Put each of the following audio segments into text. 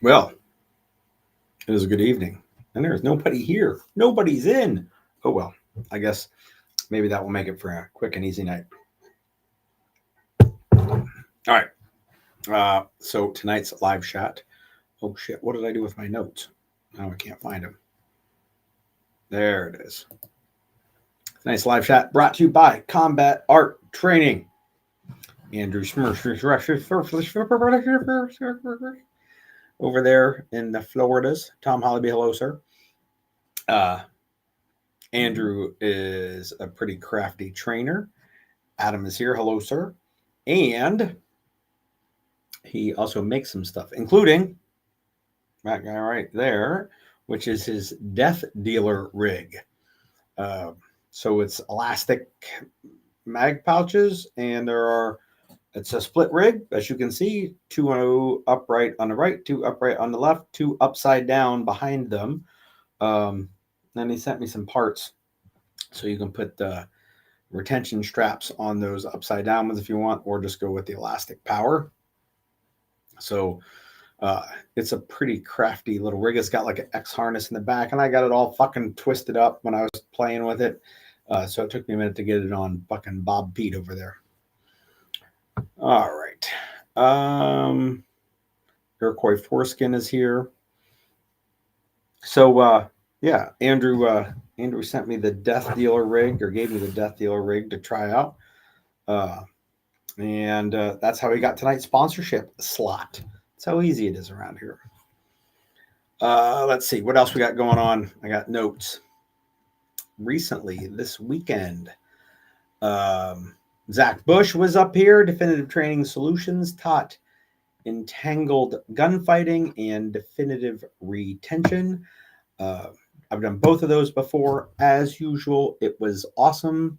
Well, it is a good evening, and there's nobody here. Nobody's in. Oh well, I guess maybe that will make it for a quick and easy night. All right. So tonight's live shot. Oh shit! What did I do with my notes? Now I can't find them. There it is. Tonight's live shot brought to you by Combat Art Training. Andrew over there in the Floridas. Tom Hollyby, hello, sir. Andrew is a pretty crafty trainer. Adam is here. Hello, sir. And he also makes some stuff, including that guy right there, which is his Death Dealer rig. So it's elastic mag pouches, and it's a split rig, as you can see, 2 upright on the right, 2 upright on the left, 2 upside down behind them. Then he sent me some parts, so you can put the retention straps on those upside down ones if you want, or just go with the elastic power. So it's a pretty crafty little rig. It's got like an X harness in the back, and I got it all fucking twisted up when I was playing with it. So it took me a minute to get it on fucking Bob Pete over there. All right. Iroquois Foreskin is here. So yeah, Andrew sent me the Death Dealer rig, or gave me the Death Dealer rig to try out. And that's how he got tonight's sponsorship slot. That's how easy it is around here. Let's see what else we got going on. I got notes. Recently, this weekend, Zach Bush was up here. Definitive Training Solutions taught entangled gunfighting and definitive retention. I've done both of those before. As usual, it was awesome.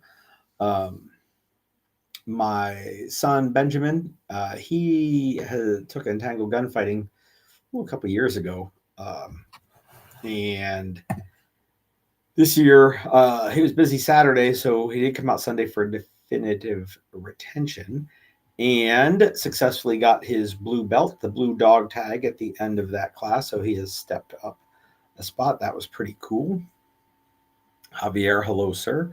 My son Benjamin, he took entangled gunfighting a couple years ago, and this year he was busy Saturday, so he did come out Sunday for definitive retention, and successfully got his blue belt, the blue dog tag, at the end of that class. So he has stepped up a spot. That was pretty cool. Javier, hello, sir.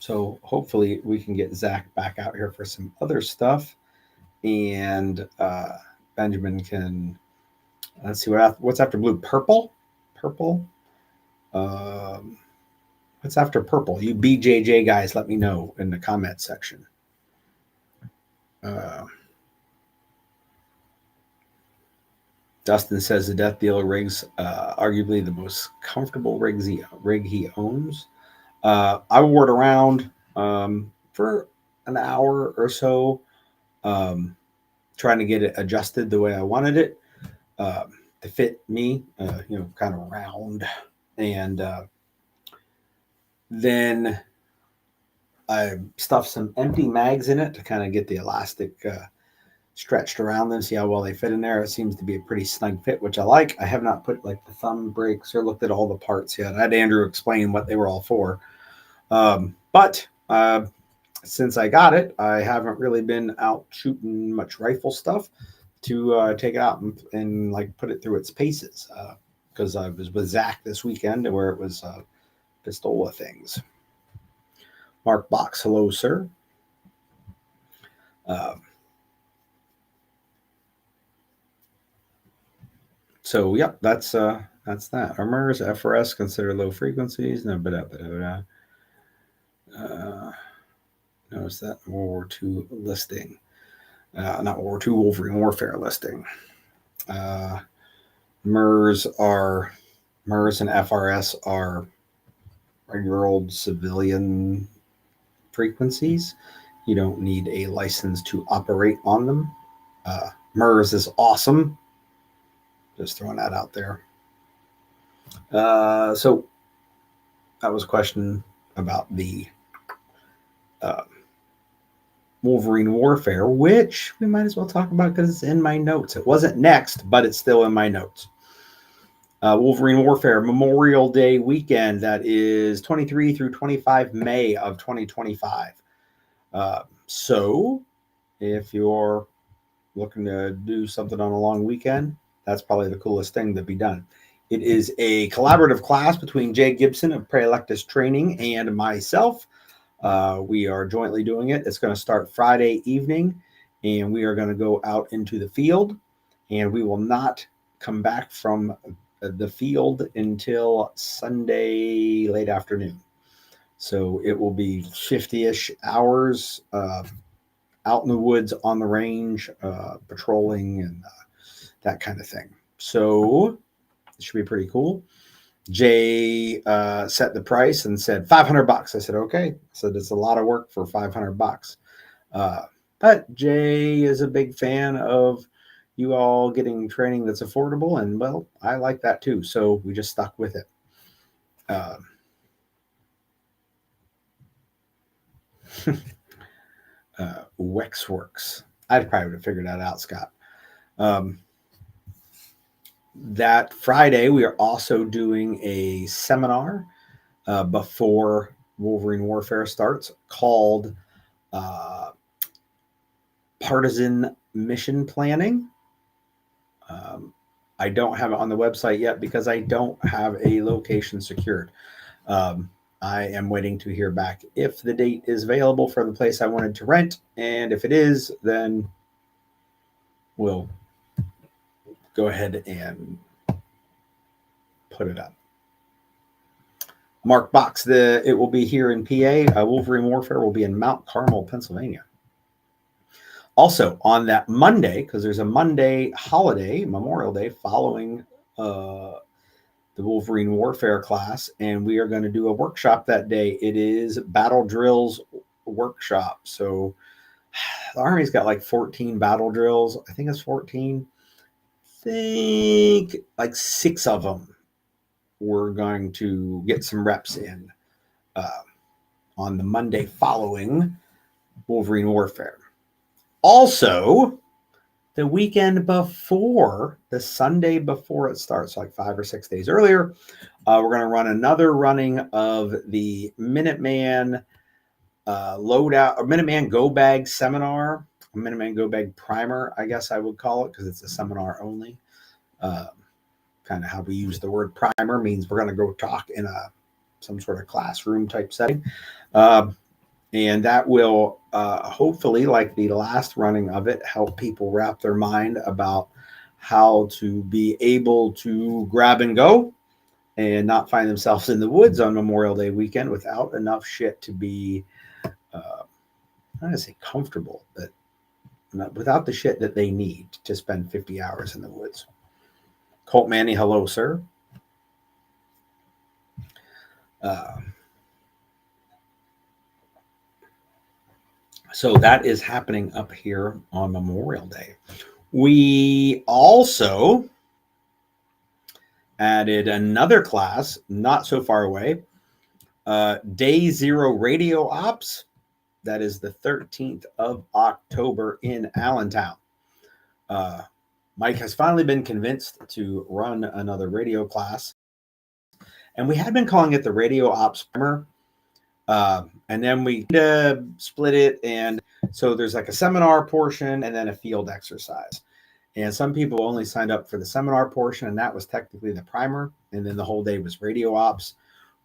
So hopefully we can get Zach back out here for some other stuff, and Benjamin can. Let's see what's after blue. Purple. What's after purple? You BJJ guys, let me know in the comment section. Dustin says the Death Dealer rig's arguably the most comfortable rig he owns. I wore it around for an hour or so, trying to get it adjusted the way I wanted it to fit me, kind of round. And then I stuffed some empty mags in it to kind of get the elastic stretched around them, see how well they fit in there. It seems to be a pretty snug fit, which I like. I have not put like the thumb brakes or looked at all the parts yet. I had Andrew explain what they were all for. But since I got it, I haven't really been out shooting much rifle stuff to take it out and like put it through its paces, because I was with Zach this weekend where it was pistola things. Mark Box, hello, sir. So yep, that's that. Armors, FRS consider low frequencies. No, notice that World War II listing, not World War II Wolverine Warfare listing. MERS and FRS are regular old civilian frequencies. You don't need a license to operate on them. MERS is awesome. Just throwing that out there. So that was a question about the Wolverine Warfare, which we might as well talk about because it's in my notes. It wasn't next, but it's still in my notes. Wolverine Warfare Memorial Day weekend. That is 23 through 25 May of 2025. So if you're looking to do something on a long weekend, that's probably the coolest thing to be done. It is a collaborative class between Jay Gibson of Praelectus Training and myself. We are jointly doing it. It's going to start Friday evening, and we are going to go out into the field, and we will not come back from the field until Sunday late afternoon. So it will be 50-ish hours out in the woods on the range, patrolling and that kind of thing. So it should be pretty cool. Jay set the price and said $500. I said, okay. I said, it's a lot of work for $500. But Jay is a big fan of you all getting training that's affordable. And well, I like that too. So we just stuck with it. Wexworks. I probably would have figured that out, Scott. That Friday, we are also doing a seminar before Wolverine Warfare starts called Partisan Mission Planning. I don't have it on the website yet because I don't have a location secured. I am waiting to hear back if the date is available for the place I wanted to rent. And if it is, then we'll go ahead and put it up. Mark Box, it will be here in PA. Wolverine Warfare will be in Mount Carmel, Pennsylvania. Also, on that Monday, because there's a Monday holiday, Memorial Day, following the Wolverine Warfare class, and we are going to do a workshop that day. It is Battle Drills Workshop. So the Army's got like 14 battle drills. I think it's 14. I think like 6 of them we're going to get some reps in on the Monday following Wolverine Warfare. Also, the weekend before, the Sunday before it starts, like 5 or 6 days earlier, we're going to run another running of the Minuteman loadout, or Minuteman Go Bag seminar, Minuteman Go Bag primer, I guess I would call it, because it's a seminar only. Kind of how we use the word primer means we're going to go talk in some sort of classroom type setting. And that will hopefully, like the last running of it, help people wrap their mind about how to be able to grab and go and not find themselves in the woods on Memorial Day weekend without enough shit to be, I'm not going to say comfortable, but without the shit that they need to spend 50 hours in the woods. Colt Manny, hello, sir. So that is happening up here on Memorial Day. We also added another class not so far away, Day Zero Radio Ops. That is the 13th of October in Allentown. Mike has finally been convinced to run another radio class. And we had been calling it the Radio Ops Primer. And then we split it. And so there's like a seminar portion and then a field exercise. And some people only signed up for the seminar portion, and that was technically the primer. And then the whole day was Radio Ops,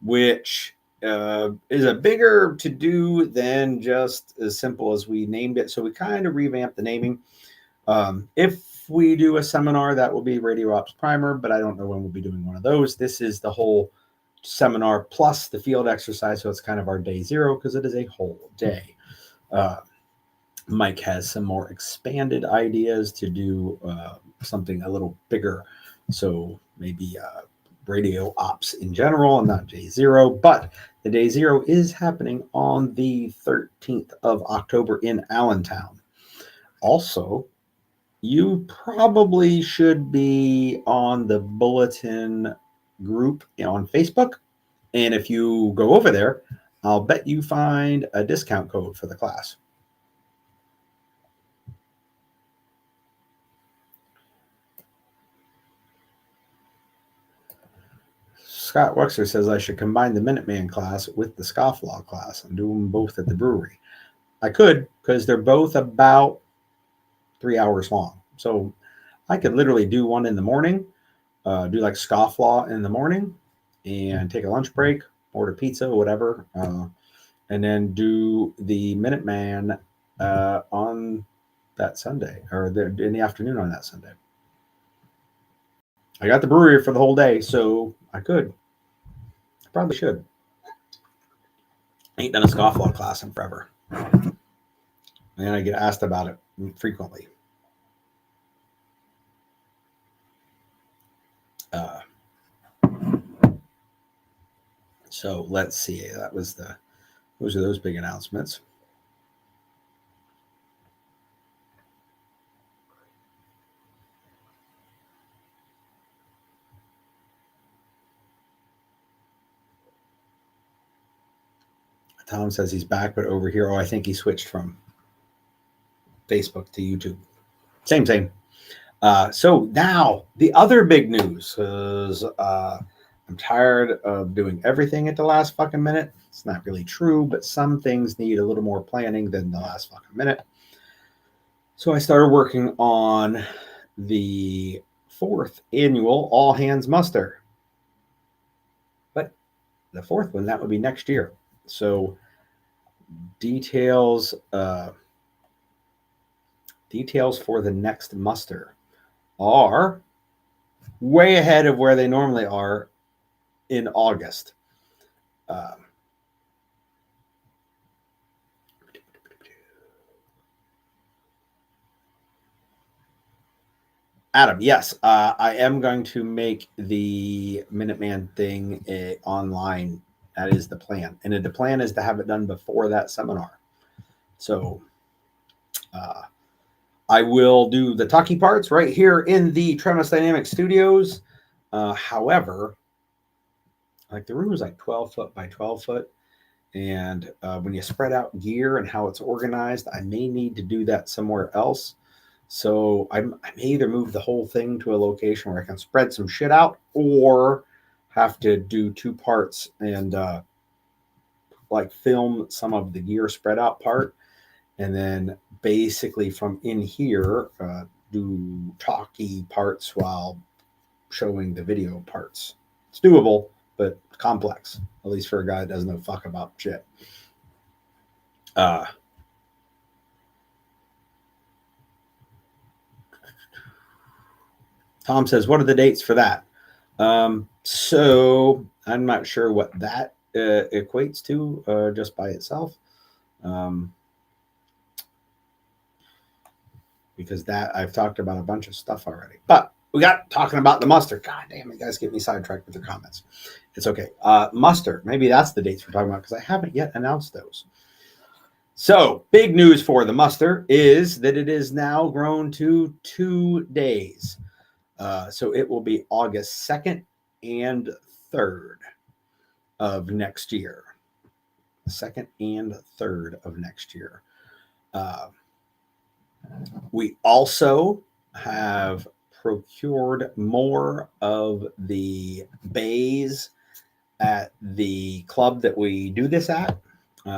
which is a bigger to-do than just as simple as we named it. So we kind of revamped the naming. If we do a seminar, that will be Radio Ops Primer, but I don't know when we'll be doing one of those. This is the whole seminar plus the field exercise, so it's kind of our day zero because it is a whole day. Mike has some more expanded ideas to do something a little bigger, so maybe radio ops in general and not day zero, but the day zero is happening on the 13th of October in Allentown. Also, you probably should be on the bulletin group on Facebook. And if you go over there, I'll bet you find a discount code for the class. Scott Wexler says I should combine the Minuteman class with the Scofflaw class and do them both at the brewery. I could, because they're both about 3 hours long. So I could literally do one in the morning, do like scofflaw in the morning, and take a lunch break, order pizza, whatever, and then do the Minuteman on that Sunday, or in the afternoon on that Sunday. I got the brewery for the whole day, so I could. I probably should. I ain't done a scofflaw class in forever. And I get asked about it frequently. So let's see. Those are those big announcements. Tom says he's back, but over here, I think he switched from Facebook to YouTube. Same. So now the other big news is I'm tired of doing everything at the last fucking minute. It's not really true, but some things need a little more planning than the last fucking minute. So I started working on the 4th annual All Hands Muster. But the 4th one, that would be next year. So details for the next muster are way ahead of where they normally are in August. Adam, yes, I am going to make the Minuteman thing online. That is the plan. And the plan is to have it done before that seminar. So I will do the talkie parts right here in the Tremis Dynamics Studios. However, like the room is like 12 foot by 12 foot. And when you spread out gear and how it's organized, I may need to do that somewhere else. So I may either move the whole thing to a location where I can spread some shit out, or have to do 2 parts and like film some of the gear spread out part, and then basically from in here do talkie parts while showing the video parts. It's doable, but complex, at least for a guy that doesn't know fuck about shit. Tom says, what are the dates for that? So I'm not sure what that equates to just by itself. Because that I've talked about a bunch of stuff already. But we got talking about the muster. God damn, you guys get me sidetracked with your comments. It's okay. Muster, maybe that's the dates we're talking about, because I haven't yet announced those. So big news for the muster is that it is now grown to 2 days. So it will be August 2nd and 3rd of next year. 2nd and 3rd of next year. We also have procured more of the bays at the club that we do this at,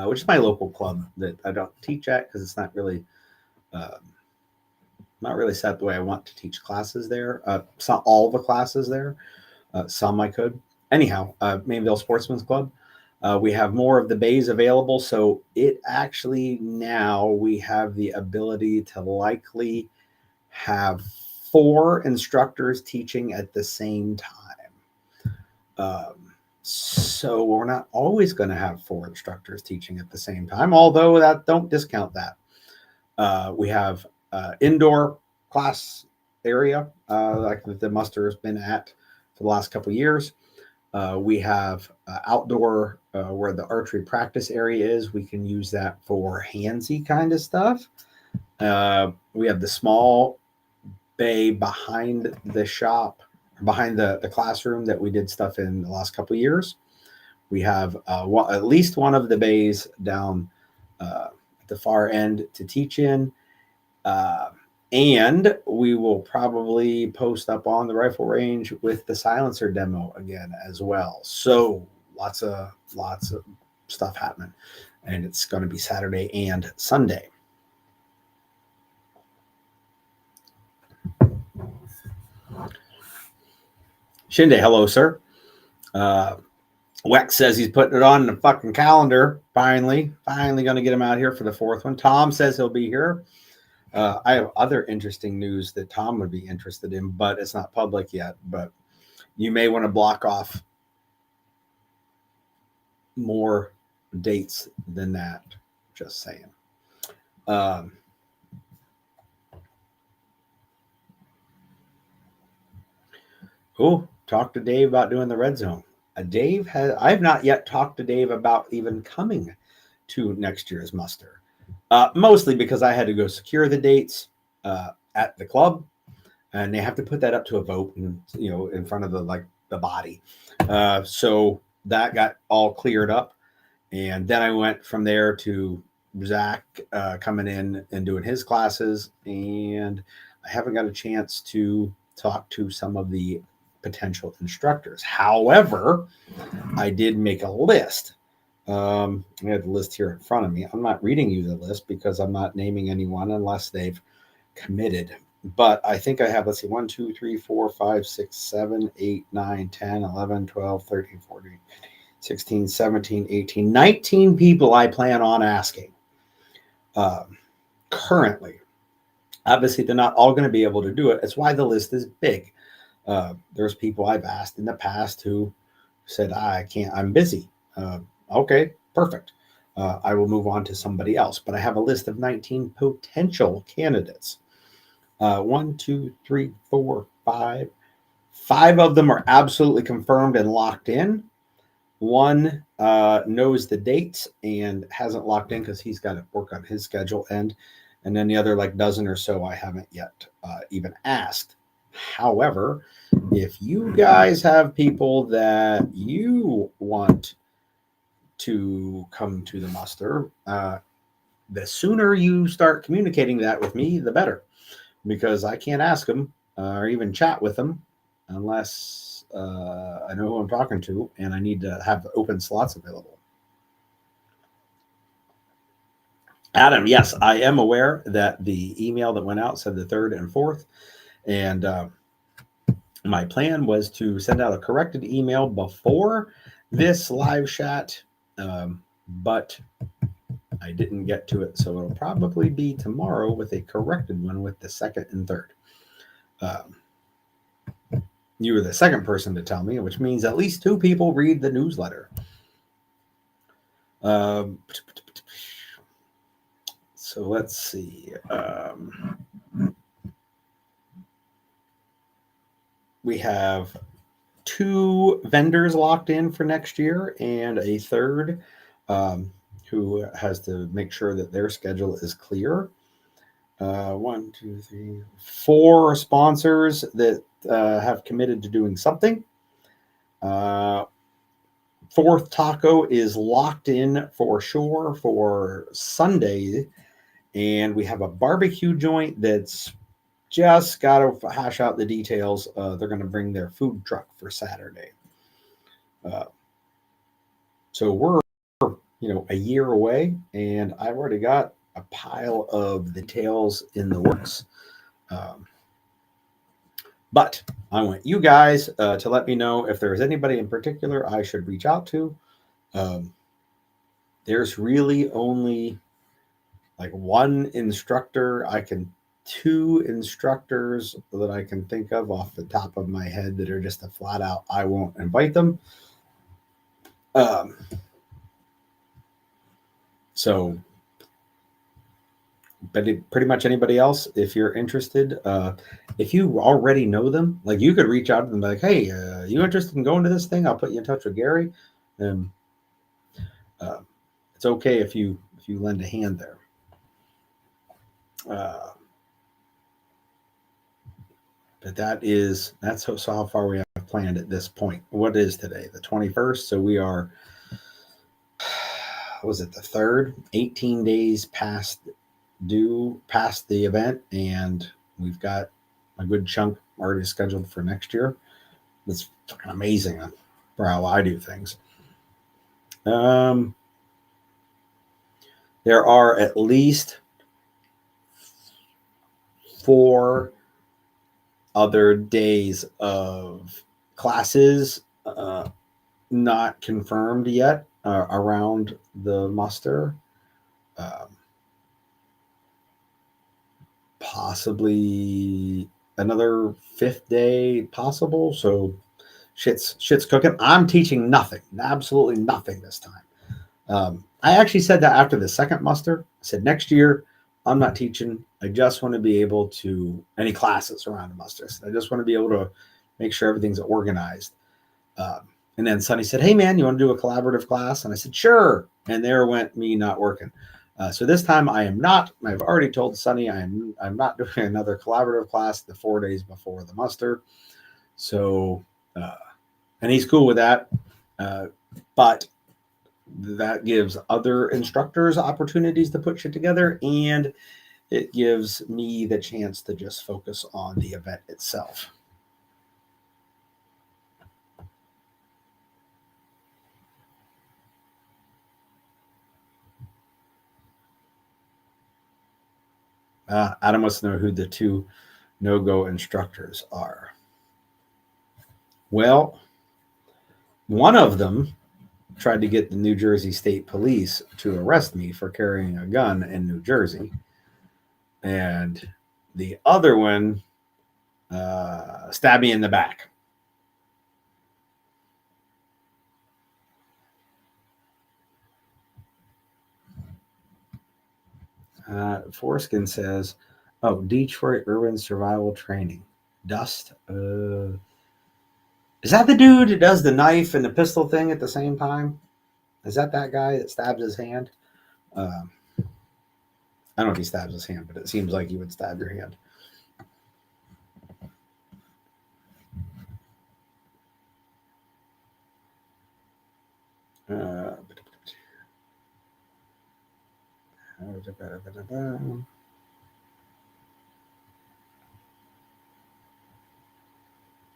which is my local club that I don't teach at because it's not really set the way I want to teach classes there. It's not all the classes there. Some I could. Anyhow, Mainville Sportsman's Club. We have more of the bays available, so it actually now we have the ability to likely have 4 instructors teaching at the same time. So we're not always going to have 4 instructors teaching at the same time, although that don't discount that. We have indoor class area like the muster has been at for the last couple of years. We have outdoor where the archery practice area is. We can use that for handsy kind of stuff. We have the small bay behind the shop, behind the classroom that we did stuff in the last couple of years. We have at least one of the bays down at the far end to teach in. And we will probably post up on the rifle range with the silencer demo again as well. So lots of stuff happening, and it's going to be Saturday and Sunday. Shinde, hello, sir. Wex says he's putting it on the fucking calendar. Finally going to get him out here for the fourth one. Tom says he'll be here. I have other interesting news that Tom would be interested in, but it's not public yet. But you may want to block off more dates than that. Just saying. Talk to Dave about doing the red zone. I've not yet talked to Dave about even coming to next year's muster. Mostly because I had to go secure the dates at the club, and they have to put that up to a vote, and in front of the body. So that got all cleared up, and then I went from there to Zach coming in and doing his classes, and I haven't got a chance to talk to some of the potential instructors. However, I did make a list. I have the list here in front of me. I'm not reading you the list because I'm not naming anyone unless they've committed. But I think I have, let's see, 1, 2, 3, 4, 5, 6, 7, 8, 9, 10, 11, 12, 13, 14, 16, 17, 18, 19 people I plan on asking currently. Obviously, they're not all going to be able to do it. That's why the list is big. There's people I've asked in the past who said, I can't, I'm busy. Okay, perfect. I will move on to somebody else. But I have a list of 19 potential candidates. 1, 2, 3, 4, 5. 5 of them are absolutely confirmed and locked in. One knows the dates and hasn't locked in because he's got to work on his schedule end. And then the other dozen or so I haven't yet even asked. However, if you guys have people that you want to come to the muster, the sooner you start communicating that with me, the better, because I can't ask them or even chat with them unless I know who I'm talking to, and I need to have open slots available. Adam, yes, I am aware that the email that went out said the 3rd and 4th, and my plan was to send out a corrected email before this live chat, but I didn't get to it, so it'll probably be tomorrow with a corrected one with the 2nd and 3rd. You were the second person to tell me, which means at least 2 people read the newsletter. So let's see. We have 2 vendors locked in for next year and a third who has to make sure that their schedule is clear. 1, 2, 3, 4 sponsors that have committed to doing something. 4th taco is locked in for sure for Sunday, and we have a barbecue joint that's just got to hash out the details. They're going to bring their food truck for Saturday. So we're, a year away, and I've already got a pile of details in the works. But I want you guys to let me know if there's anybody in particular I should reach out to. There's really only 1 instructor 2 instructors that I can think of off the top of my head that are just a flat out, I won't invite them. So, but pretty much anybody else, if you're interested, if you already know them, you could reach out to them like, hey, you interested in going to this thing? I'll put you in touch with Gary. It's okay if you lend a hand there. But that's how far we have planned at this point. What is today? The 21st. So we are, was it the 3rd? 18 days past the event, and we've got a good chunk already scheduled for next year. It's amazing for how I do things. There are at least 4 other days of classes not confirmed yet around the muster. Possibly another 5th day possible. So shit's cooking. I'm teaching nothing, absolutely nothing this time. I actually said that after the second muster. I said next year I'm not teaching. I just want to be able to any classes around the muster. I just want to be able to make sure everything's organized. And then Sonny said, "Hey man, you want to do a collaborative class?" And I said, "Sure." And there went me not working. So this time I am not. I've already told Sonny I'm not doing another collaborative class the 4 days before the muster. So, and he's cool with that. But that gives other instructors opportunities to put shit together, and it gives me the chance to just focus on the event itself. Adam wants to know who the 2 no-go instructors are. Well, one of them tried to get the New Jersey State Police to arrest me for carrying a gun in New Jersey. And the other one stabbed me in the back. Foreskin says, "Oh, Detroit Urban Survival Training. Dust. Is that the dude that does the knife and the pistol thing at the same time? Is that guy that stabs his hand? I don't know if he stabs his hand, but it seems like he would stab your hand."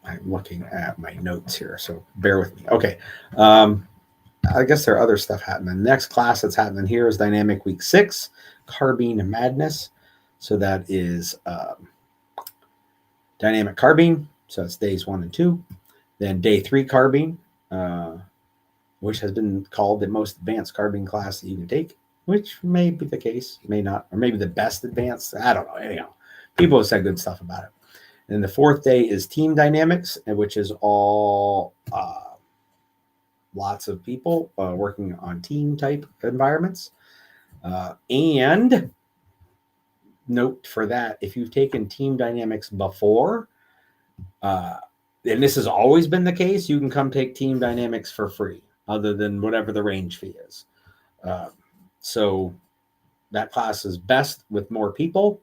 I'm looking at my notes here, so bear with me. Okay. I guess there are other stuff happening. The next class that's happening here is Dynamic Week 6, Carbine Madness. So that is Dynamic Carbine. So it's days 1 and 2. Then day 3 Carbine, which has been called the most advanced carbine class that you can take, which may be the case, may not, or maybe the best advanced. I don't know. Anyhow, people have said good stuff about it. And the 4th day is Team Dynamics, which is all lots of people working on team type environments. And note for that, if you've taken Team Dynamics before, and this has always been the case, you can come take Team Dynamics for free, other than whatever the range fee is. So that class is best with more people.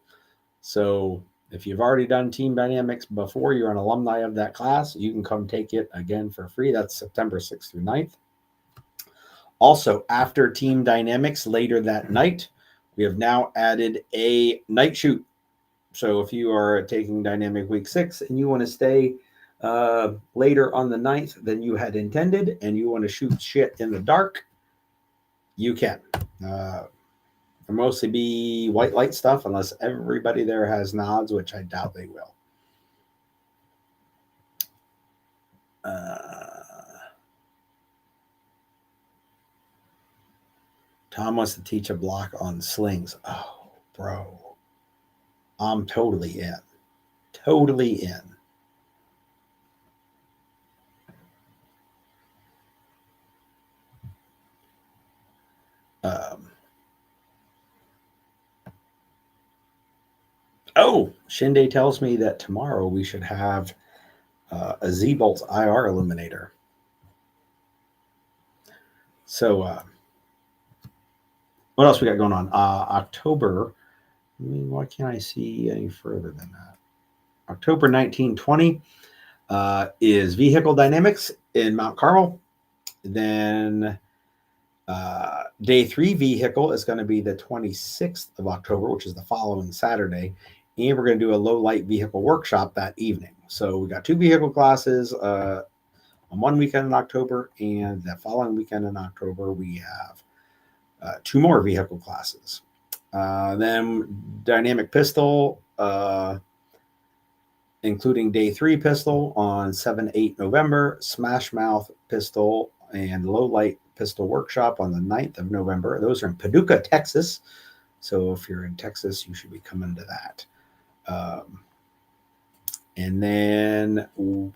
So if you've already done Team Dynamics before, you're an alumni of that class, you can come take it again for free. That's September 6th through 9th. Also, after Team Dynamics later that night, we have now added a night shoot. So if you are taking Dynamic Week 6 and you want to stay later on the 9th than you had intended and you want to shoot shit in the dark, you can. It'll mostly be white light stuff unless everybody there has nods, which I doubt they will. Tom wants to teach a block on slings. Oh, bro. I'm totally in. Totally in. Shinde tells me that tomorrow we should have a Z-Bolt IR illuminator. So what else we got going on? October. I mean, why can't I see any further than that? October 1920 is Vehicle Dynamics in Mount Carmel. Then day 3 vehicle is going to be the 26th of October, which is the following Saturday. And we're going to do a low light vehicle workshop that evening. So we got 2 vehicle classes on one weekend in October, and the following weekend in October, we have 2 more vehicle classes. Then Dynamic Pistol including Day 3 pistol on 7-8 November, Smash Mouth pistol, and Low Light Pistol Workshop on the 9th of November. Those are in Paducah, Texas. So if you're in Texas, you should be coming to that. And then I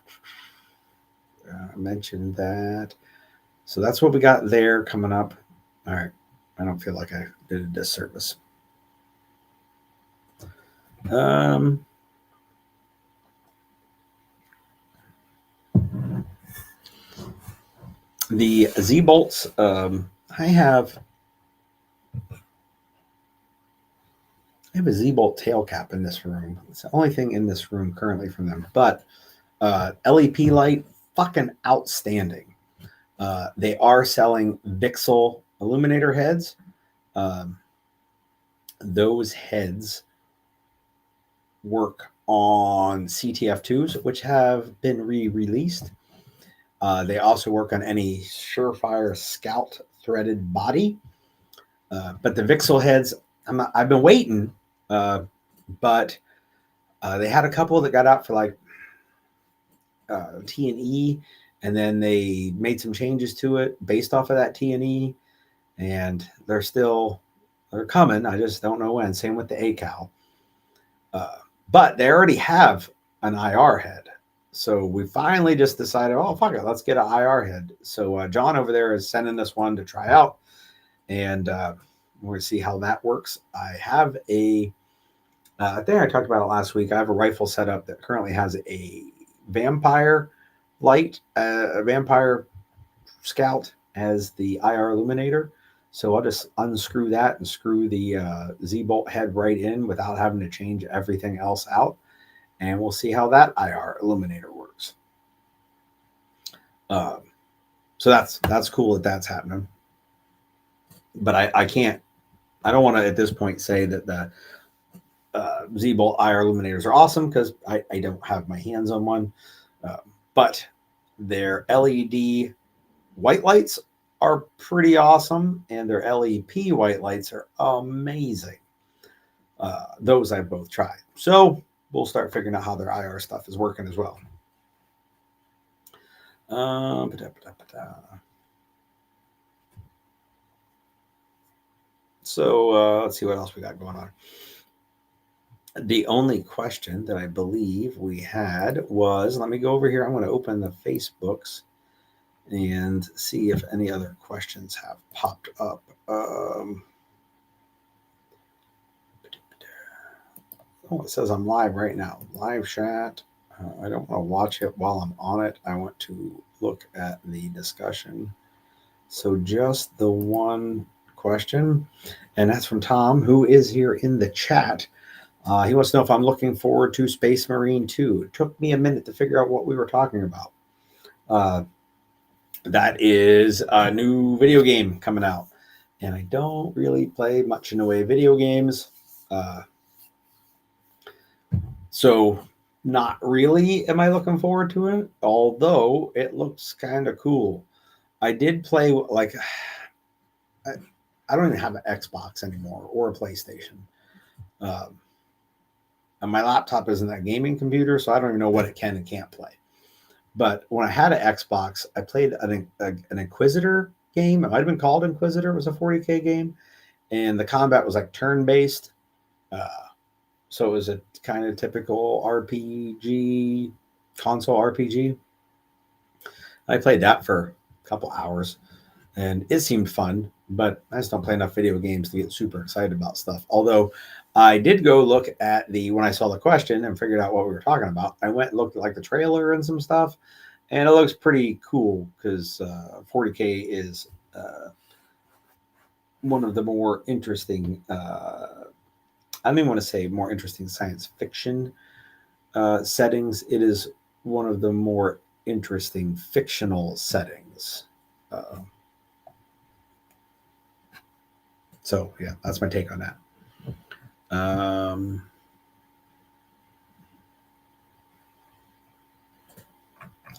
mentioned that. So that's what we got there coming up. All right. I don't feel like I did a disservice. The Z-bolts, I have a Z-bolt tail cap in this room. It's the only thing in this room currently from them. But LEP light, fucking outstanding. They are selling VCSEL illuminator heads. Those heads work on CTF2s, which have been re-released. They also work on any Surefire Scout threaded body. But the VCSEL heads, I've been waiting, but they had a couple that got out for like T&E, and then they made some changes to it based off of that T&E, and they're coming. I just don't know when. Same with the ACAL. But they already have an IR head. So we finally just decided, oh, fuck it, let's get an IR head. So John over there is sending us one to try out, and we're going to see how that works. I have I think I talked about it last week. I have a rifle setup that currently has a Vampire light, a Vampire Scout as the IR illuminator. So I'll just unscrew that and screw the Z-bolt head right in without having to change everything else out. And we'll see how that IR illuminator works. So that's cool that's happening. But I don't want to at this point say that the Z-bolt IR illuminators are awesome because I don't have my hands on one. But their LED white lights are pretty awesome, and their LEP white lights are amazing. Those I've both tried. So we'll start figuring out how their IR stuff is working as well. So let's see what else we got going on. The only question that I believe we had was, let me go over here. I'm going to open the Facebooks and see if any other questions have popped up. Oh, it says I'm live right now. Liveshat. I don't want to watch it while I'm on it. I want to look at the discussion. So just the one question, and that's from Tom, who is here in the chat. He wants to know if I'm looking forward to Space Marine 2. It took me a minute to figure out what we were talking about. That is a new video game coming out. And I don't really play much in the way of video games. So not really am I looking forward to it, although it looks kind of cool. I did play, like, I don't even have an Xbox anymore or a PlayStation. And my laptop isn't a gaming computer, so I don't even know what it can and can't play. But when I had an Xbox, I played an Inquisitor game. It might have been called Inquisitor. It was a 40K game. And the combat was like turn-based. So it was a kind of typical RPG, console RPG. I played that for a couple hours. And it seemed fun, but I just don't play enough video games to get super excited about stuff. Although I did go look at when I saw the question and figured out what we were talking about, I went and looked at like the trailer and some stuff, and it looks pretty cool because 40K is one of the more interesting, I don't even want to say more interesting science fiction settings. It is one of the more interesting fictional settings. So yeah, that's my take on that.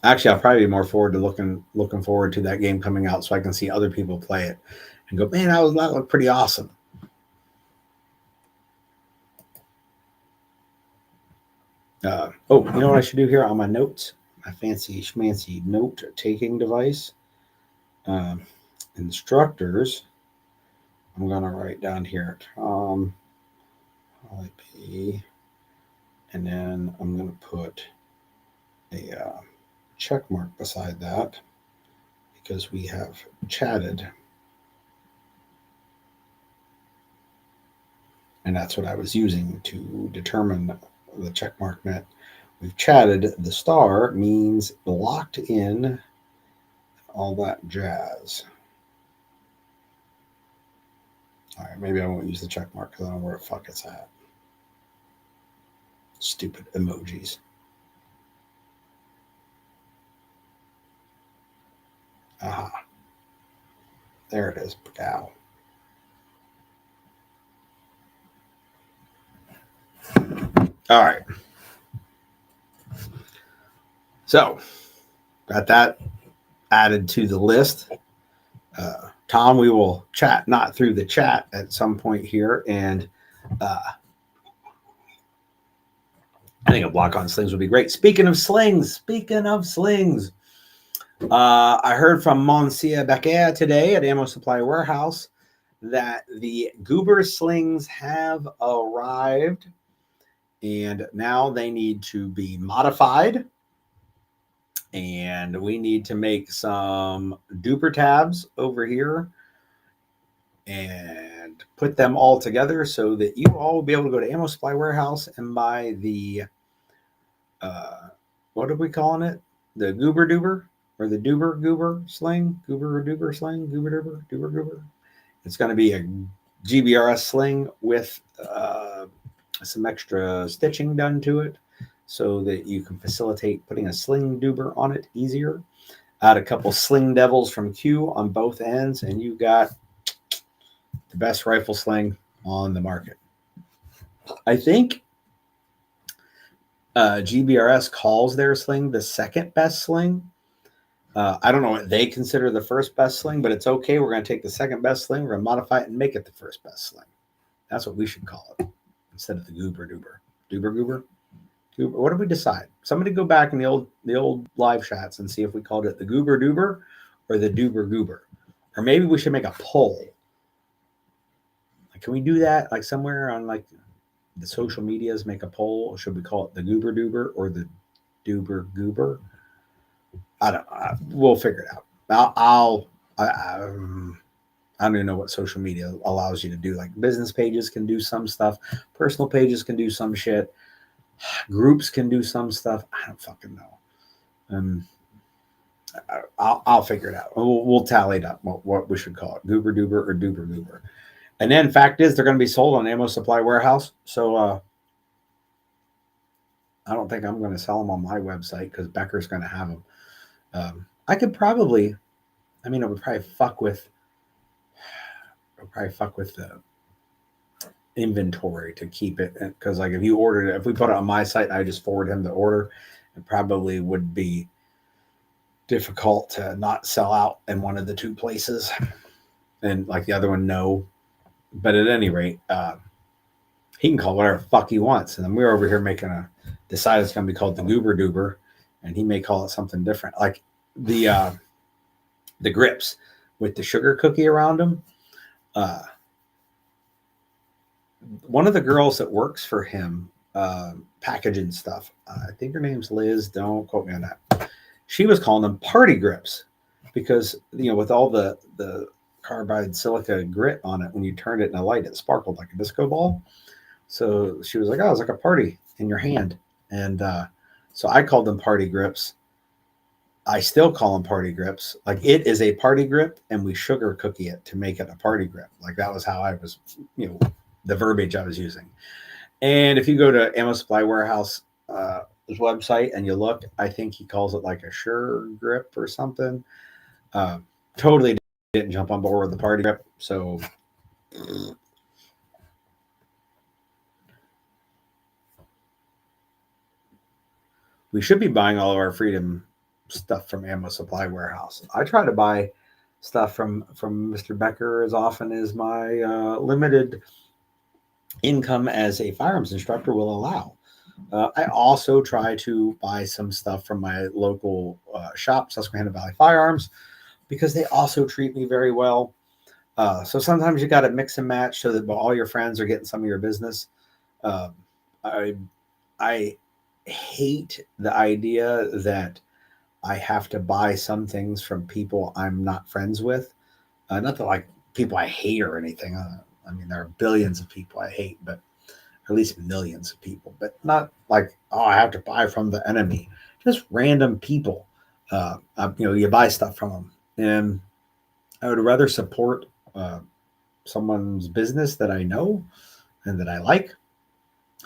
Actually, I'll probably be more forward to looking forward to that game coming out, so I can see other people play it and go, man, that looked pretty awesome. Oh, you know what I should do here on my notes? My fancy schmancy note-taking device. Instructors. I'm going to write down here Tom IP, and then I'm going to put a check mark beside that because we have chatted. And that's what I was using to determine the check mark meant. We've chatted. The star means locked in, all that jazz. All right, maybe I won't use the check mark because I don't know where the fuck it's at. Stupid emojis. Aha. There it is. Cow. All right. So, got that added to the list. Tom, we will chat, not through the chat at some point here. And I think a block on slings would be great. Speaking of slings, I heard from Monsieur Becker today at Ammo Supply Warehouse that the Goober slings have arrived, and now they need to be modified. And we need to make some duper tabs over here and put them all together so that you all will be able to go to Ammo Supply Warehouse and buy the, what are we calling it? The Goober Duber or the Duber Goober sling? Goober Duber sling? Goober Duber? Duber Goober? It's going to be a GBRS sling with some extra stitching done to it so that you can facilitate putting a sling duber on it easier. Add a couple sling devils from Q on both ends, and you got the best rifle sling on the market. I think GBRS calls their sling the second best sling. I don't know what they consider the first best sling, but it's okay. We're going to take the second best sling. We're going to modify it and make it the first best sling. That's what we should call it instead of the Goober Duber. Duber Goober? What did we decide? Somebody go back in the old live chats and see if we called it the Goober Duber or the Duber Goober. Or maybe we should make a poll. Like, can we do that like somewhere on like the social medias, make a poll? Or should we call it the Goober Duber or the Duber Goober? I don't know. We'll figure it out. I don't even know what social media allows you to do. Like business pages can do some stuff. Personal pages can do some shit. Groups can do some stuff. I don't fucking know. I'll figure it out. We'll tally it up what we should call it. Goober Duber or Duber Goober. And then fact is they're going to be sold on Ammo Supply Warehouse. So I don't think I'm going to sell them on my website because Becker's going to have them. I could probably, I mean, it would probably fuck with the inventory to keep it, because like if you ordered it, if we put it on my site, I just forward him the order, it probably would be difficult to not sell out in one of the two places and like the other one no. But at any rate, he can call whatever fuck he wants, and then we're over here decide it's going to be called the Goober Duber, and he may call it something different, like the grips with the sugar cookie around them. One of the girls that works for him packaging stuff, I think her name's Liz, don't quote me on that, she was calling them party grips because, you know, with all the carbide silica grit on it, when you turned it in a light, it sparkled like a disco ball. So she was like, oh, it's like a party in your hand. And so I called them party grips. I still call them party grips. Like, it is a party grip, and we sugar cookie it to make it a party grip. Like, that was how I was, you know, the verbiage I was using. And if you go to Ammo Supply Warehouse his website and you look, I think he calls it like a sure grip or something. Totally didn't jump on board with the party grip. So we should be buying all of our Freedom stuff from Ammo Supply Warehouse. I try to buy stuff from Mr. Becker as often as my limited income as a firearms instructor will allow. I also try to buy some stuff from my local shop, Susquehanna Valley Firearms, because they also treat me very well. So sometimes you got to mix and match so that all your friends are getting some of your business. Um, I I hate the idea that I have to buy some things from people I'm not friends with. Not that like people I hate or anything. I mean, there are billions of people I hate, but at least millions of people, but not like, oh, I have to buy from the enemy. Just random people. You buy stuff from them, and I would rather support uh, someone's business that I know and that I like,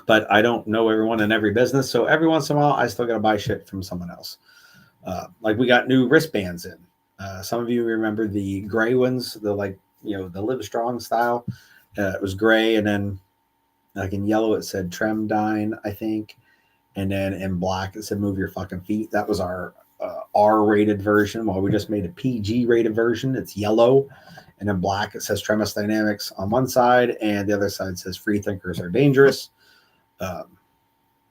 but I don't know everyone in every business. So every once in a while, I still got to buy shit from someone else. Like we got new wristbands in. Some of you remember the gray ones, the the Live Strong style. It was gray, and then like in yellow it said Tremdine, I think, and then in black it said Move Your Fucking Feet. That was our R-rated version. Well, we just made a PG-rated version. It's yellow, and in black it says Tremis Dynamics on one side, and the other side says Free Thinkers Are Dangerous.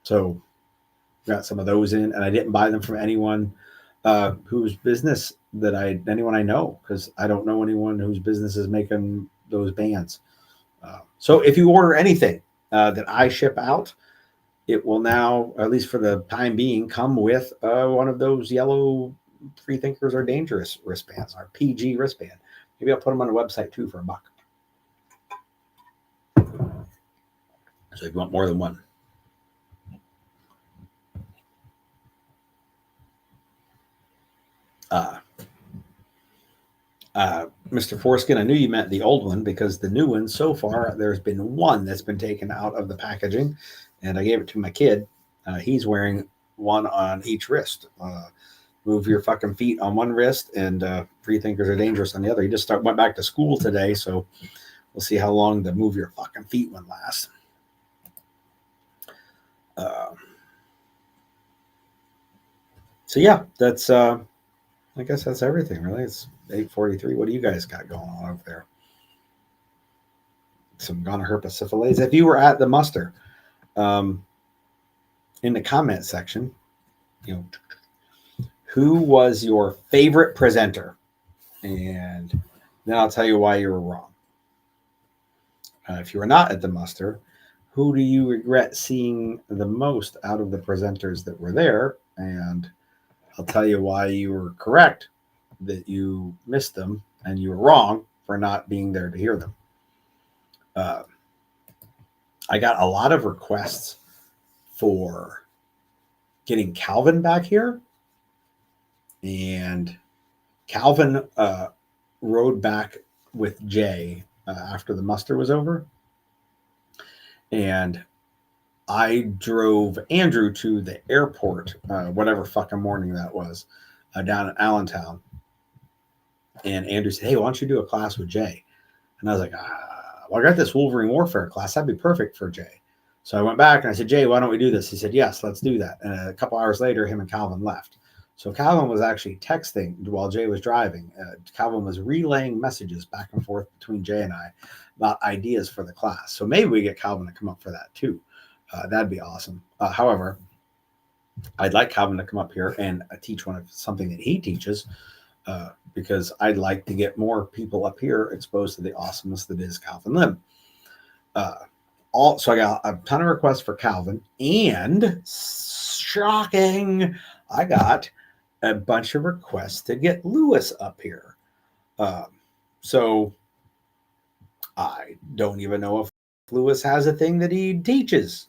So got some of those in, and I didn't buy them from anyone whose business anyone I know, because I don't know anyone whose business is making those bands. So if you order anything that I ship out, it will now, at least for the time being, come with one of those yellow Free Thinkers Are Dangerous wristbands, our PG wristband. Maybe I'll put them on the website too for $1. So if you want more than one. Mr. Foreskin, I knew you meant the old one because the new one, so far, there's been one that's been taken out of the packaging, and I gave it to my kid. He's wearing one on each wrist. Move Your Fucking Feet on one wrist, and Free Thinkers Are Dangerous on the other. He just went back to school today, so we'll see how long the Move Your Fucking Feet one lasts. So yeah, that's I guess that's everything, really. It's 8:43. What do you guys got going on over there? Some gonorrhea If you were at the muster, in the comment section, who was your favorite presenter? And then I'll tell you why you were wrong. If you were not at the muster, who do you regret seeing the most out of the presenters that were there? And I'll tell you why you were correct that you missed them, and you were wrong for not being there to hear them. I got a lot of requests for getting Calvin back here, and Calvin rode back with Jay after the muster was over, and I drove Andrew to the airport, whatever fucking morning that was, down in Allentown. And Andrew said, "Hey, why don't you do a class with Jay?" And I was like, well, I got this Wolverine Warfare class. That'd be perfect for Jay. So I went back and I said, "Jay, why don't we do this?" He said, "Yes, let's do that." And a couple hours later, him and Calvin left. So Calvin was actually texting while Jay was driving. Calvin was relaying messages back and forth between Jay and I about ideas for the class. So maybe we get Calvin to come up for that too. That'd be awesome. However, I'd like Calvin to come up here and teach something that he teaches, because I'd like to get more people up here exposed to the awesomeness that is Calvin Lim. So I got a ton of requests for Calvin, and shocking, I got a bunch of requests to get Lewis up here. So I don't even know if Lewis has a thing that he teaches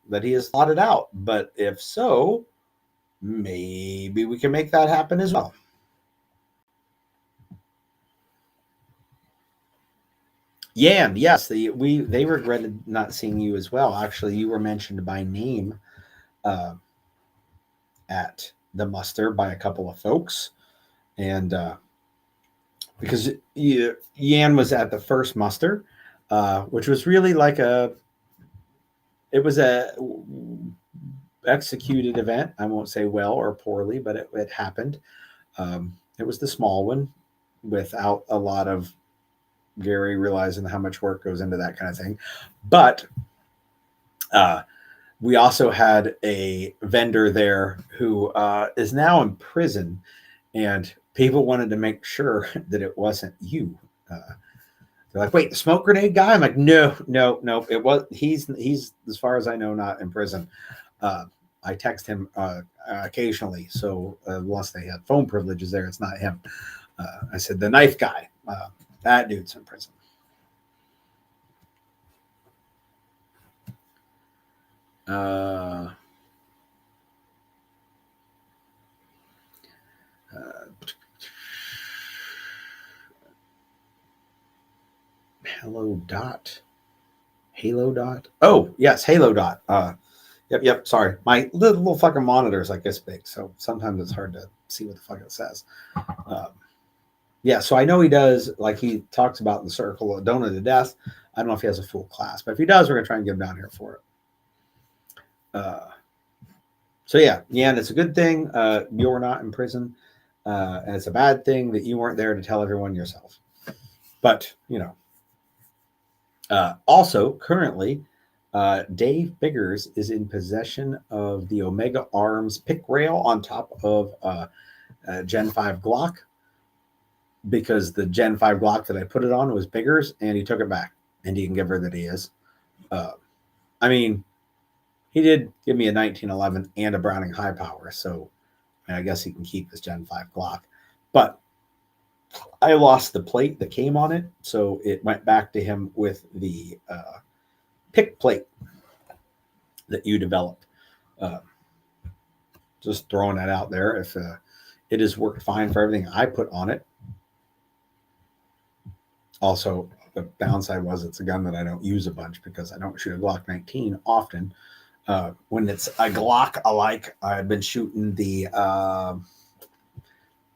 that he has plotted out. But if so, maybe we can make that happen as well. Yan, yes, they regretted not seeing you as well. Actually, you were mentioned by name at the muster by a couple of folks, and because Yan was at the first muster, which was really like it was a executed event. I won't say well or poorly, but it happened. It was the small one without a lot of Gary realizing how much work goes into that kind of thing. But we also had a vendor there who is now in prison, and people wanted to make sure that it wasn't you. They're like, wait, the smoke grenade guy? I'm like, no. It was he's as far as I know, not in prison. Uh, I text him occasionally, so unless they had phone privileges there, it's not him. I said the knife guy. That dude's in prison. Halo dot. Oh yes, Halo dot. Yep. Sorry, my little fucking monitor is like this big, so sometimes it's hard to see what the fuck it says. Yeah, so I know he does. Like he talks about the circle of donut to death. I don't know if he has a full class, but if he does, we're gonna try and get him down here for it. So yeah, and it's a good thing you're not in prison, and it's a bad thing that you weren't there to tell everyone yourself. But also currently, Dave Biggers is in possession of the Omega Arms pick rail on top of Gen 5 Glock, because the Gen 5 Glock that I put it on was Biggers, and he took it back, and he can give her that he is. I mean, he did give me a 1911 and a Browning high power, so I guess he can keep his Gen 5 Glock. But I lost the plate that came on it, so it went back to him with the pick plate that you developed. Just throwing that out there. If it has worked fine for everything I put on it. Also, the downside was it's a gun that I don't use a bunch because I don't shoot a Glock 19 often. When it's a Glock alike, I've been shooting the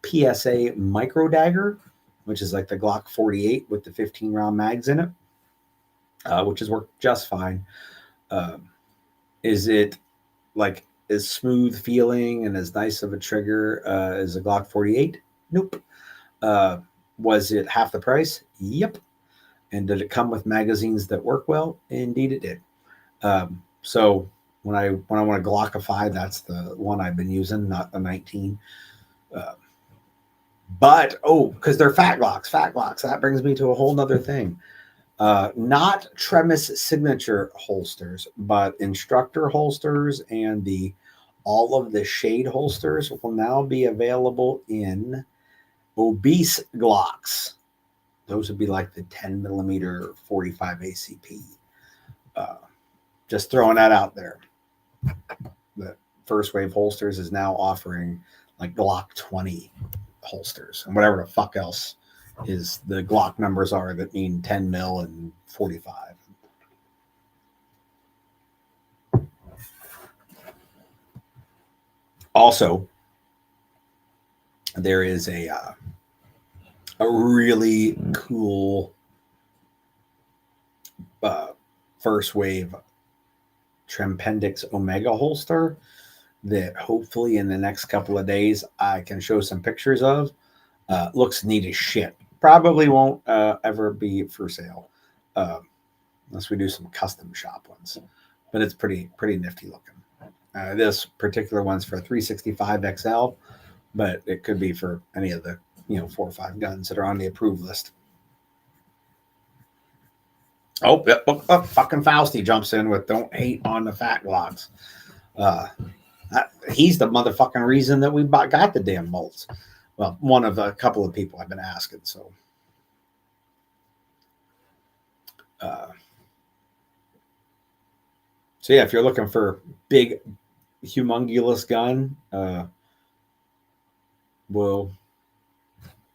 PSA micro dagger, which is like the Glock 48 with the 15 round mags in it, which has worked just fine. Is it like as smooth feeling and as nice of a trigger as a Glock 48? Nope. Was it half the price? Yep. And did it come with magazines that work well? Indeed it did. So when I want to Glockify, that's the one I've been using, not the 19. But because they're fat Glocks. That brings me to a whole nother thing. Not Tremis signature holsters, but instructor holsters and all of the shade holsters will now be available in obese Glocks. Those would be like the 10 millimeter 45 ACP. Just throwing that out there. The First Wave Holsters is now offering like Glock 20 holsters and whatever the fuck else is the Glock numbers are that mean 10 mil and 45. Also, there is a really cool First Wave Trempendix Omega holster that hopefully in the next couple of days I can show some pictures of. Looks neat as shit. Probably won't ever be for sale unless we do some custom shop ones, but it's pretty nifty looking. This particular one's for 365 XL, but it could be for any of the 4 or 5 guns that are on the approved list. Oh, yep, fucking Fausty jumps in with "Don't hate on the fat Glocks." He's the motherfucking reason that we got the damn bolts. Well, one of a couple of people I've been asking. So, yeah, if you're looking for big, humongous gun, we'll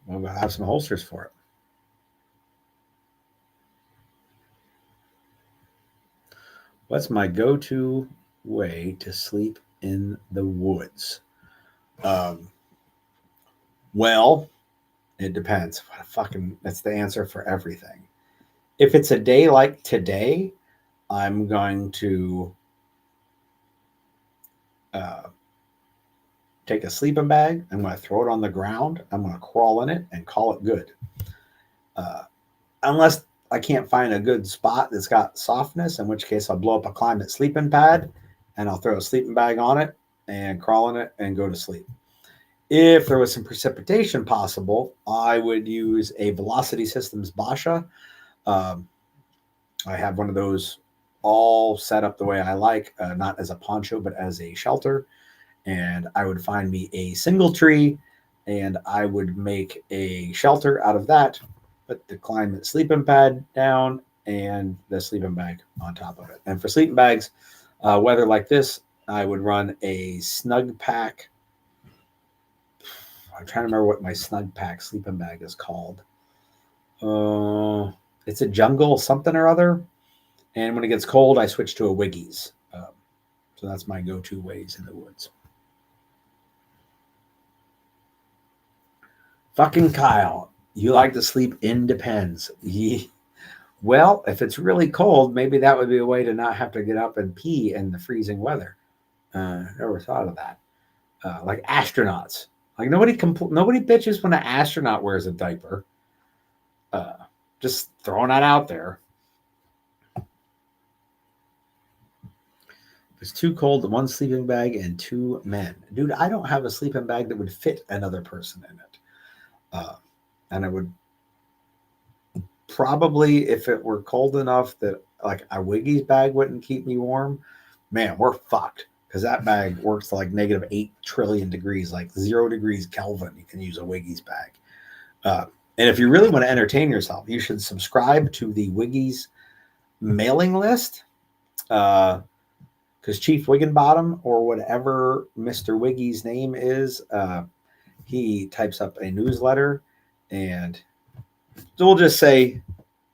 have some holsters for it. What's my go-to way to sleep in the woods? Well, it depends. That's the answer for everything. If it's a day like today, I'm going to take a sleeping bag. I'm going to throw it on the ground. I'm going to crawl in it and call it good. Unless I can't find a good spot that's got softness, in which case I'll blow up a climate sleeping pad and I'll throw a sleeping bag on it and crawl in it and go to sleep. If there was some precipitation possible, I would use a Velocity Systems Basha. I have one of those all set up the way I like, not as a poncho, but as a shelter. And I would find me a single tree and I would make a shelter out of that, put the climate sleeping pad down and the sleeping bag on top of it. And for sleeping bags, weather like this, I would run a Snug Pack. I'm trying to remember what my Snug Pack sleeping bag is called. It's a jungle something or other. And when it gets cold, I switch to a Wiggies. So that's my go-to ways in the woods. Fucking Kyle, you like to sleep in Depends. Well, if it's really cold, maybe that would be a way to not have to get up and pee in the freezing weather. Never thought of that. Like astronauts. Like nobody bitches when an astronaut wears a diaper. Just throwing that out there. It's too cold, one sleeping bag and two men. Dude, I don't have a sleeping bag that would fit another person in it. And I would probably, if it were cold enough that like a Wiggy's bag wouldn't keep me warm, man, we're fucked. Because that bag works to like negative 8 trillion degrees, like 0 degrees Kelvin. You can use a Wiggy's bag. And if you really want to entertain yourself, you should subscribe to the Wiggy's mailing list. Because Chief Wigginbottom, or whatever Mr. Wiggy's name is, he types up a newsletter, and we'll just say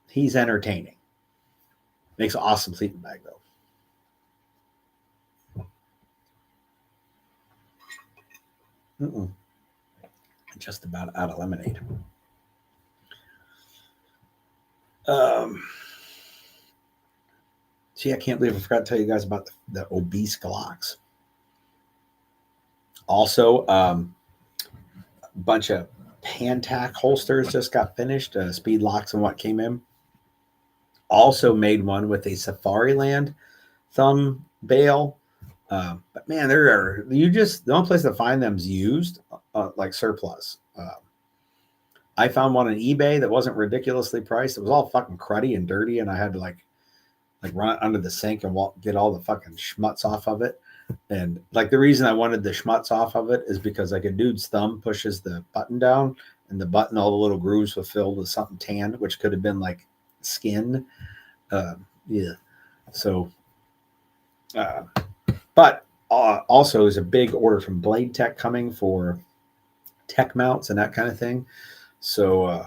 he's entertaining. Makes an awesome sleeping bag, though. Just about out of lemonade. See, I can't believe I forgot to tell you guys about the obese Glocks. Also, a bunch of Pantac holsters just got finished. Speed locks and what came in. Also made one with a Safariland thumb bail. But man, the only place to find them is used, like surplus. I found one on eBay that wasn't ridiculously priced. It was all fucking cruddy and dirty, and I had to like run it under the sink and get all the fucking schmutz off of it. And like the reason I wanted the schmutz off of it is because like a dude's thumb pushes the button down, and the button, all the little grooves were filled with something tan, which could have been like skin. Yeah. So, but also there's a big order from Blade Tech coming for tech mounts and that kind of thing. So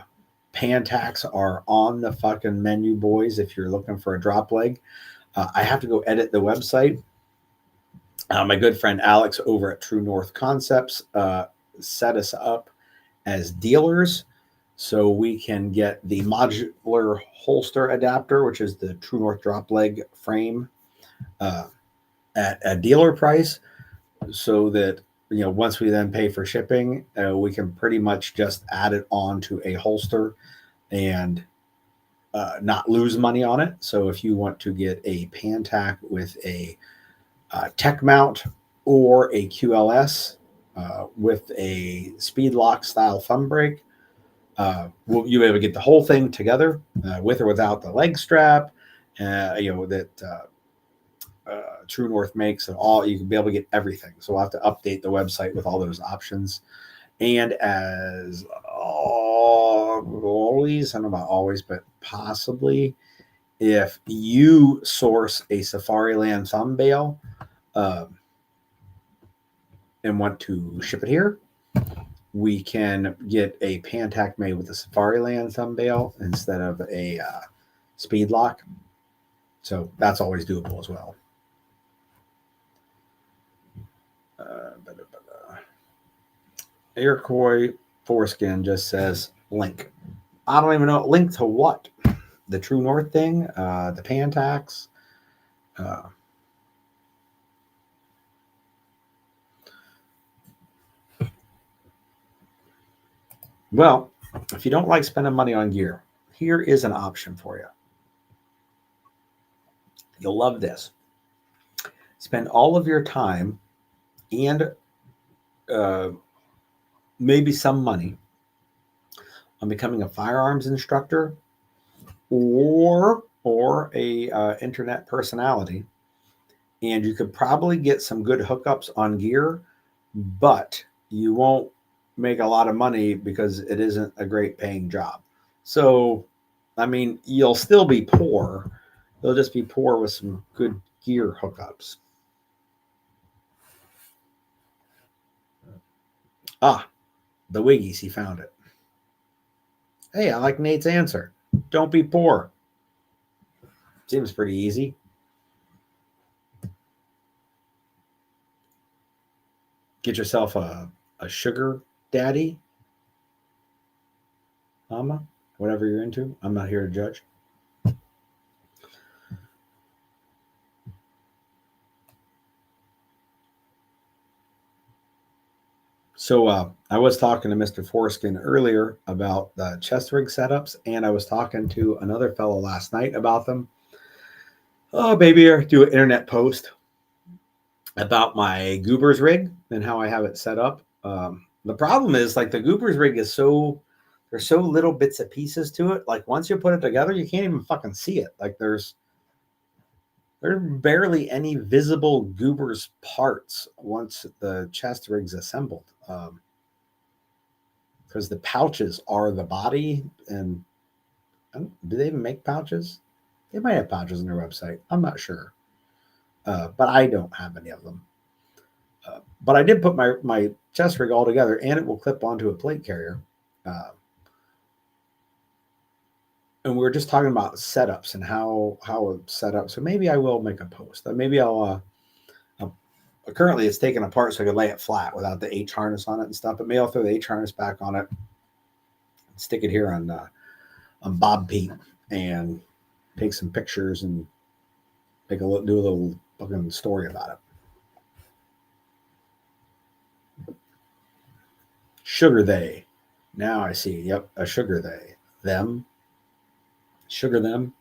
Pantacs are on the fucking menu, boys, if you're looking for a drop leg. I have to go edit the website. My good friend Alex over at True North Concepts set us up as dealers so we can get the modular holster adapter, which is the True North drop leg frame, at a dealer price, so that once we then pay for shipping, we can pretty much just add it on to a holster and not lose money on it. So if you want to get a Pantac with a tech mount or a QLS with a speed lock style thumb brake, you'll be able to get the whole thing together with or without the leg strap, that True North makes, and all. You can be able to get everything. So we'll have to update the website with all those options. And as always, I don't know about always, but possibly, if you source a Safariland thumb bail and want to ship it here, we can get a Pantac made with a Safariland thumb bail instead of a speed lock. So that's always doable as well. Iroquois Foreskin just says link. I don't even know. Link to what? The True North thing? The Pantacs? Well, if you don't like spending money on gear, here is an option for you. You'll love this. spend all of your time and maybe some money on becoming a firearms instructor or a internet personality, and you could probably get some good hookups on gear, but you won't make a lot of money because it isn't a great paying job. So, I mean, you'll still be poor. You'll just be poor with some good gear hookups. Ah, the Wiggies, he found it. Hey, I like Nate's answer. Don't be poor. Seems pretty easy. Get yourself a sugar daddy, mama, whatever you're into. I'm not here to judge. So I was talking to Mr. Foreskin earlier about the chest rig setups, and I was talking to another fellow last night about them. Oh, baby, I do an internet post about my Goobers rig and how I have it set up. The problem is, like, the Goobers rig is there's so little bits and pieces to it. Like, once you put it together, you can't even fucking see it. Like, there's barely any visible Goobers parts once the chest rig's assembled. Because the pouches are the body, and do they even make pouches? They might have pouches on their website. I'm not sure, but I don't have any of them. But I did put my chest rig all together, and it will clip onto a plate carrier. And we were just talking about setups and how it's set up. So maybe I will make a post. Maybe I'll currently it's taken apart so I could lay it flat without the H harness on it and stuff. But maybe I'll throw the H harness back on it, stick it here on Bob Pete, and take some pictures and do a little fucking story about it. Sugar they. Now I see. Yep, a sugar they. Them. Sugar them.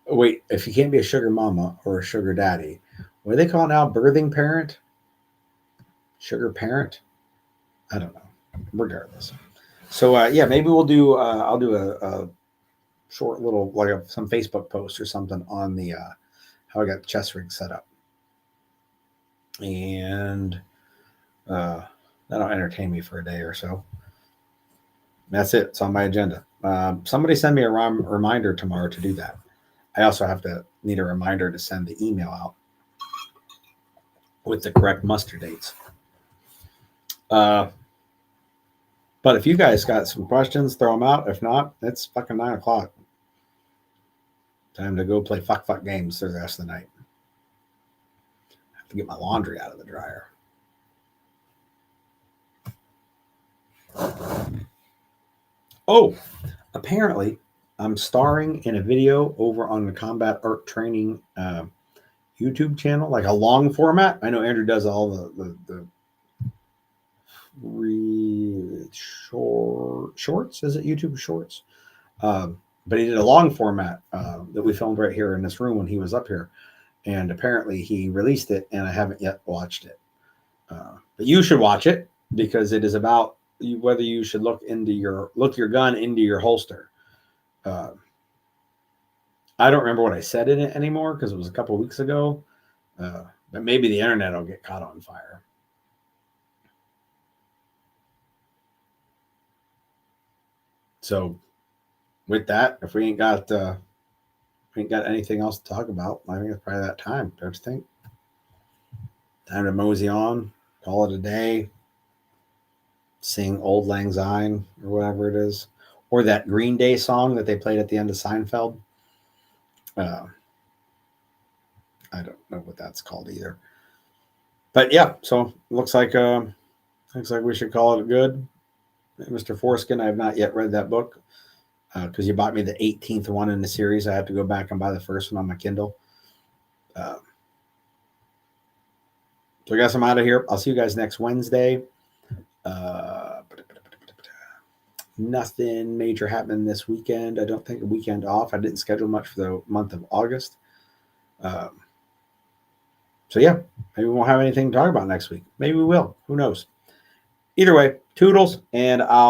Oh, wait, if you can't be a sugar mama or a sugar daddy, what do they call it now? Birthing parent? Sugar parent? I don't know. Regardless. So yeah, maybe we'll do. I'll do a short little some Facebook post or something on the how I got the chest rig set up, and that'll entertain me for a day or so. That's it. It's on my agenda. Somebody send me a reminder tomorrow to do that. I also need a reminder to send the email out with the correct muster dates. But if you guys got some questions, throw them out. If not, it's fucking 9 o'clock. Time to go play fuck games for the rest of the night. I have to get my laundry out of the dryer. Oh, apparently I'm starring in a video over on the Combat Art Training YouTube channel, like a long format. I know Andrew does all the shorts. Is it YouTube Shorts? But he did a long format that we filmed right here in this room when he was up here, and apparently he released it, and I haven't yet watched it. But you should watch it because it is about whether you should look your gun into your holster. I don't remember what I said in it anymore because it was a couple of weeks ago. But maybe the internet will get caught on fire. So with that, if we ain't got anything else to talk about, I think it's probably that time, don't you think? Time to mosey on, call it a day, sing Old Lang Syne or whatever it is, or that Green Day song that they played at the end of Seinfeld. I don't know what that's called either. But yeah, so looks like we should call it good. Mr. Foreskin, I have not yet read that book because you bought me the 18th one in the series. I have to go back and buy the first one on my Kindle. So I guess I'm out of here. I'll see you guys next Wednesday. Nothing major happening this weekend. I don't think a weekend off. I didn't schedule much for the month of August. So yeah, maybe we won't have anything to talk about next week. Maybe we will. Who knows? Either way, toodles, and I'll